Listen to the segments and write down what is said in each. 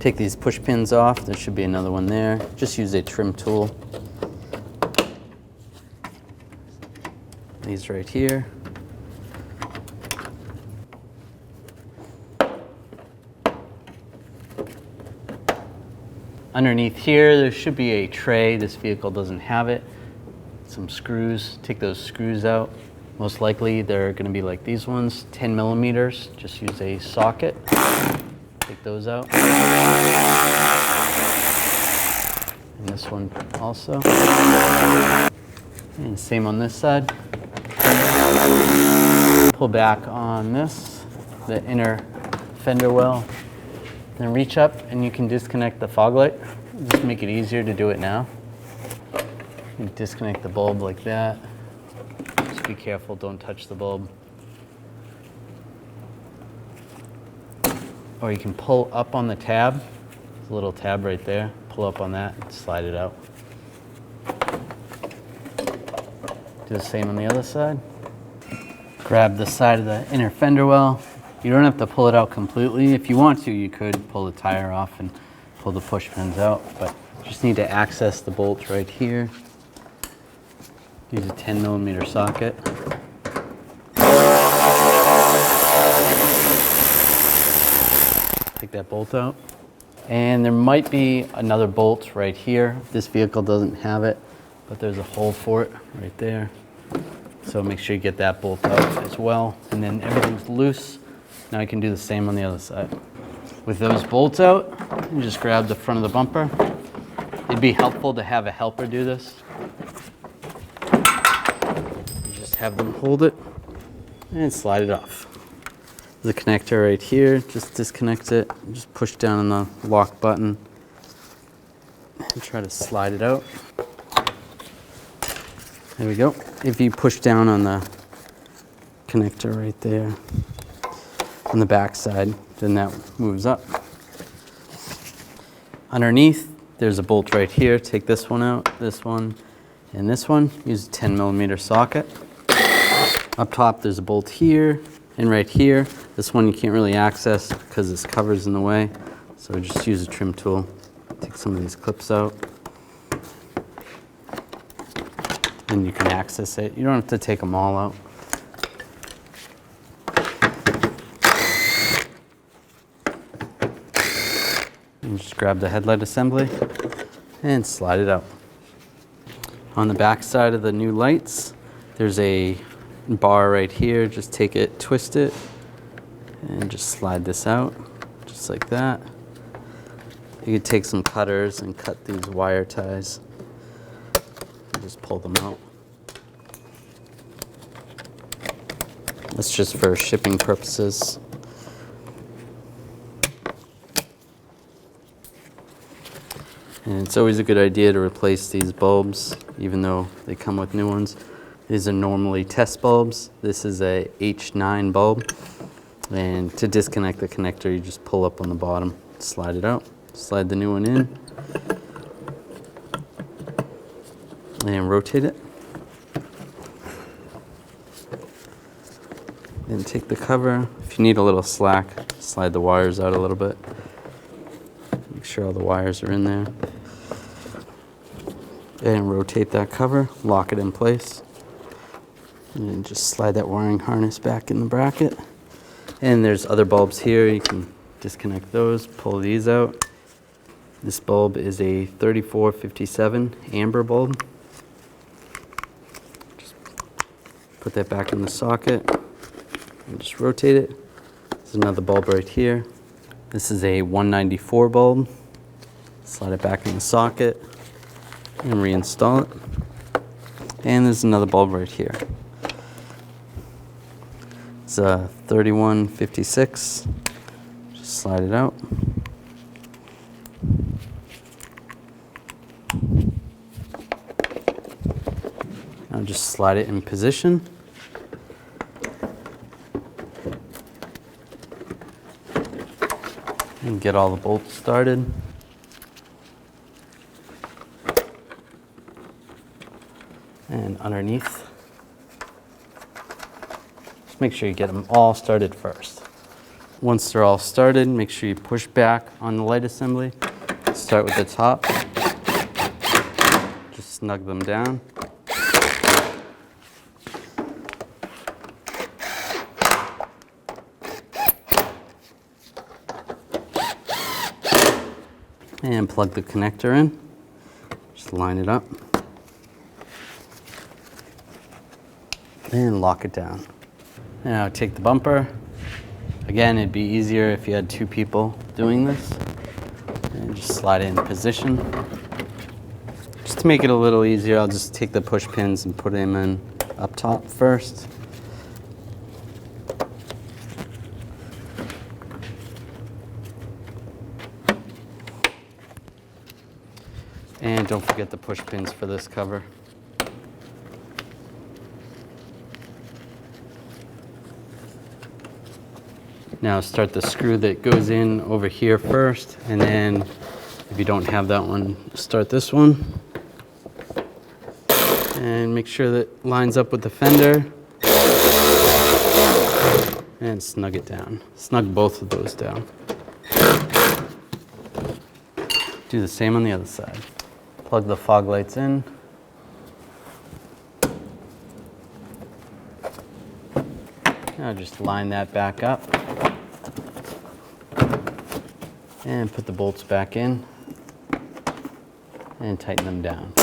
Take these push pins off. There should be another one there. Just use a trim tool. These right here. Underneath here, there should be a tray. This vehicle doesn't have it. Some screws. Take those screws out. Most likely they're going to be like these ones, 10 millimeters. Just use a socket. Take those out. And this one also. And same on this side. Pull back on this, the inner fender well. Then reach up and you can disconnect the fog light. Just make it easier to do it now. You disconnect the bulb like that. Just be careful, don't touch the bulb. Or you can pull up on the tab. There's a little tab right there. Pull up on that and slide it out. Do the same on the other side. Grab the side of the inner fender well. You don't have to pull it out completely. If you want to, you could pull the tire off and pull the push pins out, but you just need to access the bolts right here. Use a 10 millimeter socket. Take that bolt out. And there might be another bolt right here. This vehicle doesn't have it, but there's a hole for it right there. So make sure you get that bolt out as well. And then everything's loose. Now I can do the same on the other side. With those bolts out, you just grab the front of the bumper. It'd be helpful to have a helper do this. You just have them hold it and slide it off. There's a connector right here, just disconnect it. Just push down on the lock button and try to slide it out. There we go. If you push down on the connector right there, on the back side, then that moves up. Underneath, there's a bolt right here. Take this one out, this one, and this one. Use a 10 millimeter socket. Up top, there's a bolt here and right here. This one you can't really access because this cover's in the way. So just use a trim tool. Take some of these clips out. And you can access it. You don't have to take them all out. And just grab the headlight assembly and slide it out. On the back side of the new lights, there's a bar right here. Just take it, twist it, and just slide this out, just like that. You could take some cutters and cut these wire ties. And just pull them out. That's just for shipping purposes. And it's always a good idea to replace these bulbs, even though they come with new ones. These are normally test bulbs. This is a H9 bulb. And to disconnect the connector, you just pull up on the bottom, slide it out, slide the new one in, and rotate it. Then take the cover. If you need a little slack, slide the wires out a little bit. Make sure all the wires are in there. And rotate that cover, lock it in place. And just slide that wiring harness back in the bracket. And there's other bulbs here. You can disconnect those, pull these out. This bulb is a 3457 amber bulb. Just put that back in the socket and just rotate it. There's another bulb right here. This is a 194 bulb. Slide it back in the socket and reinstall it. And there's another bulb right here. It's a 3156. Just slide it out. Now just slide it in position. And get all the bolts started. And underneath, just make sure you get them all started first. Once they're all started, make sure you push back on the light assembly. Start with the top. Just snug them down. And plug the connector in. Just line it up. And lock it down. Now take the bumper. Again, it'd be easier if you had two people doing this. And just slide it in position. Just to make it a little easier, I'll just take the push pins and put them in up top first. And don't forget the push pins for this cover. Now start the screw that goes in over here first, and then if you don't have that one, start this one. And make sure that lines up with the fender. And snug it down. Snug both of those down. Do the same on the other side. Plug the fog lights in. Now just line that back up. And put the bolts back in and tighten them down.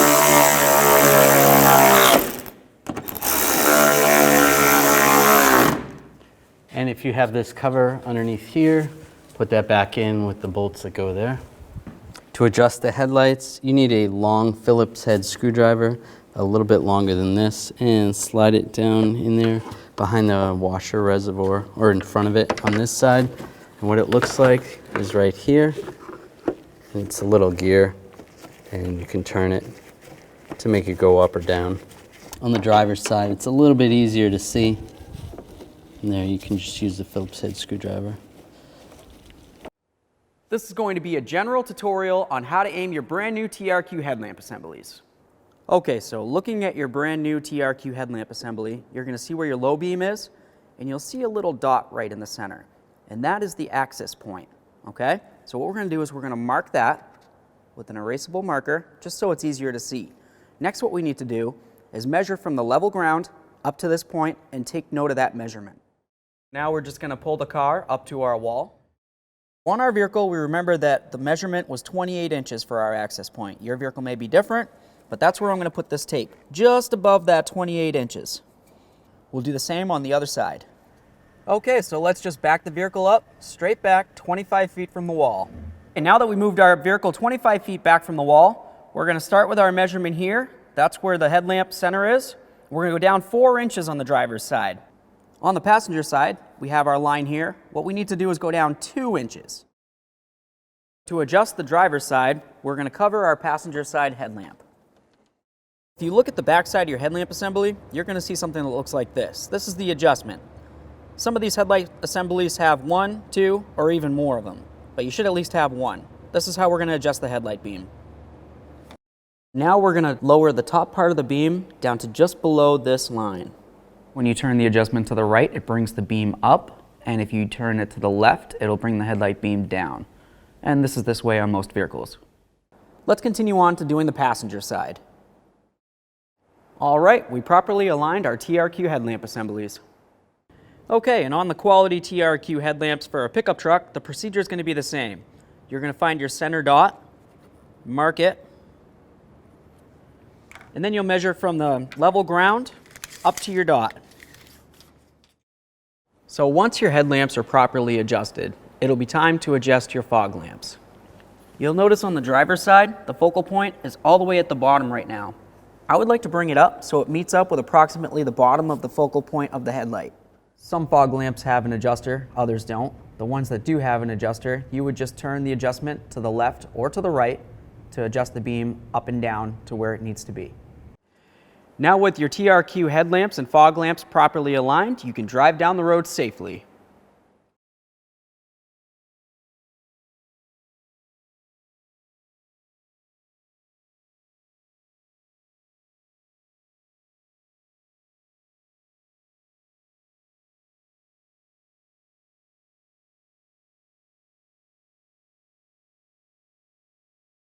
And if you have this cover underneath here, put that back in with the bolts that go there. To adjust the headlights, you need a long Phillips head screwdriver, a little bit longer than this, and slide it down in there behind the washer reservoir, or in front of it on this side. And what it looks like is right here. And it's a little gear, and you can turn it to make it go up or down. On the driver's side, it's a little bit easier to see. And there, you can just use the Phillips head screwdriver. This is going to be a general tutorial on how to aim your brand new TRQ headlamp assemblies. Okay, so looking at your brand new TRQ headlamp assembly, you're going to see where your low beam is, and you'll see a little dot right in the center. And that is the access point, okay? So what we're going to do is we're going to mark that with an erasable marker, just so it's easier to see. Next, what we need to do is measure from the level ground up to this point and take note of that measurement. Now we're just going to pull the car up to our wall. On our vehicle, we remember that the measurement was 28 inches for our access point. Your vehicle may be different, but that's where I'm going to put this tape, just above that 28 inches. We'll do the same on the other side. Okay, so let's just back the vehicle up, straight back 25 feet from the wall. And now that we moved our vehicle 25 feet back from the wall, we're going to start with our measurement here. That's where the headlamp center is. We're going to go down 4 inches on the driver's side. On the passenger side, we have our line here. What we need to do is go down 2 inches. To adjust the driver's side, we're going to cover our passenger side headlamp. If you look at the back side of your headlamp assembly, you're going to see something that looks like this. This is the adjustment. Some of these headlight assemblies have 1, 2, or even more of them, but you should at least have one. This is how we're going to adjust the headlight beam. Now we're going to lower the top part of the beam down to just below this line. When you turn the adjustment to the right, it brings the beam up, and if you turn it to the left, it'll bring the headlight beam down. And this is this way on most vehicles. Let's continue on to doing the passenger side. All right, we properly aligned our TRQ headlamp assemblies. Okay, and on the quality TRQ headlamps for a pickup truck, the procedure is going to be the same. You're going to find your center dot, mark it, and then you'll measure from the level ground up to your dot. So once your headlamps are properly adjusted, it'll be time to adjust your fog lamps. You'll notice on the driver's side, the focal point is all the way at the bottom right now. I would like to bring it up so it meets up with approximately the bottom of the focal point of the headlight. Some fog lamps have an adjuster, others don't. The ones that do have an adjuster, you would just turn the adjustment to the left or to the right to adjust the beam up and down to where it needs to be. Now with your TRQ headlamps and fog lamps properly aligned, you can drive down the road safely.